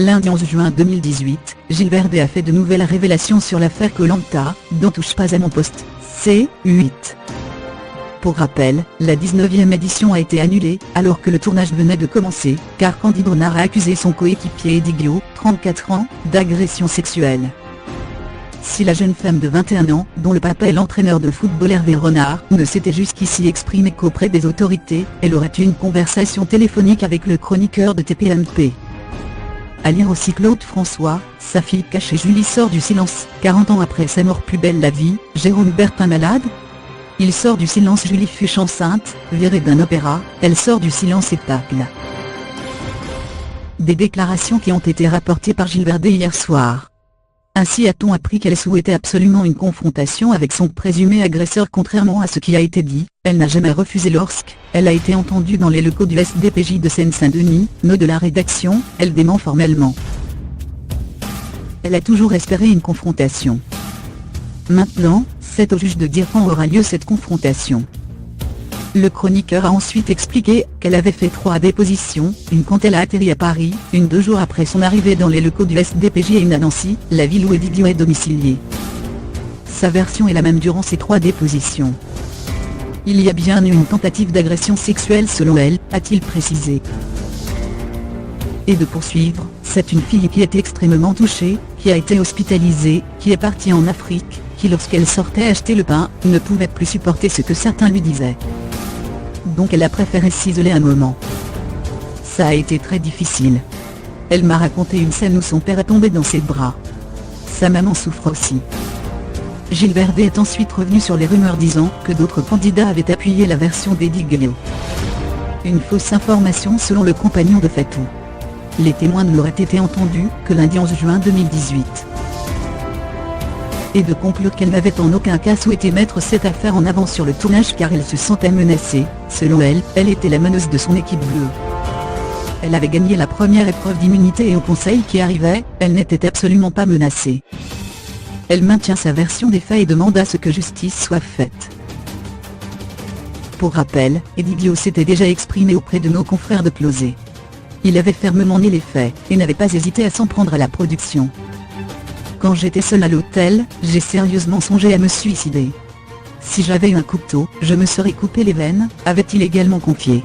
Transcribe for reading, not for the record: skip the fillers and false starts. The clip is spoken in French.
Lundi 11 juin 2018, Gilbert D a fait de nouvelles révélations sur l'affaire Koh Lanta, dont Touche pas à mon poste, C8. Pour rappel, la 19e édition a été annulée, alors que le tournage venait de commencer, car Candy Bronard a accusé son coéquipier Eddie Guiot, 34 ans, d'agression sexuelle. Si la jeune femme de 21 ans, dont le papa est l'entraîneur de football Hervé Renard, ne s'était jusqu'ici exprimée qu'auprès des autorités, elle aurait eu une conversation téléphonique avec le chroniqueur de TPMP. À lire aussi Claude François, sa fille cachée Julie sort du silence, 40 ans après sa mort. Plus belle la vie, Jérôme Bertin malade. Il sort du silence. Julie Fuchs enceinte, virée d'un opéra, elle sort du silence et tacle. Des déclarations qui ont été rapportées par Gilbert D hier soir. Ainsi a-t-on appris qu'elle souhaitait absolument une confrontation avec son présumé agresseur. Contrairement à ce qui a été dit, elle n'a jamais refusé lorsqu'elle a été entendue dans les locaux du SDPJ de Seine-Saint-Denis, note de la rédaction, elle dément formellement. Elle a toujours espéré une confrontation. Maintenant, c'est au juge de dire quand aura lieu cette confrontation. Le chroniqueur a ensuite expliqué qu'elle avait fait 3 dépositions, une quand elle a atterri à Paris, une 2 jours après son arrivée dans les locaux du SDPJ et une à Nancy, la ville où Eddie Guiot est domicilié. Sa version est la même durant ces 3 dépositions. Il y a bien eu une tentative d'agression sexuelle selon elle, a-t-il précisé. Et de poursuivre, c'est une fille qui est extrêmement touchée, qui a été hospitalisée, qui est partie en Afrique, qui lorsqu'elle sortait acheter le pain, ne pouvait plus supporter ce que certains lui disaient. Donc elle a préféré s'isoler un moment. Ça a été très difficile. Elle m'a raconté une scène où son père est tombé dans ses bras. Sa maman souffre aussi. Gilbert D est ensuite revenu sur les rumeurs disant que d'autres candidats avaient appuyé la version d'Eddie Guiot. Une fausse information selon le compagnon de Fatou. Les témoins ne l'auraient été entendus que lundi 11 juin 2018. Et de conclure qu'elle n'avait en aucun cas souhaité mettre cette affaire en avant sur le tournage car elle se sentait menacée. Selon elle, elle était la meneuse de son équipe bleue. Elle avait gagné la première épreuve d'immunité et au conseil qui arrivait, elle n'était absolument pas menacée. Elle maintient sa version des faits et demande à ce que justice soit faite. Pour rappel, Eddie Guiot s'était déjà exprimé auprès de nos confrères de Closet. Il avait fermement nié les faits, et n'avait pas hésité à s'en prendre à la production. Quand j'étais seul à l'hôtel, j'ai sérieusement songé à me suicider. Si j'avais eu un couteau, je me serais coupé les veines, avait-il également confié.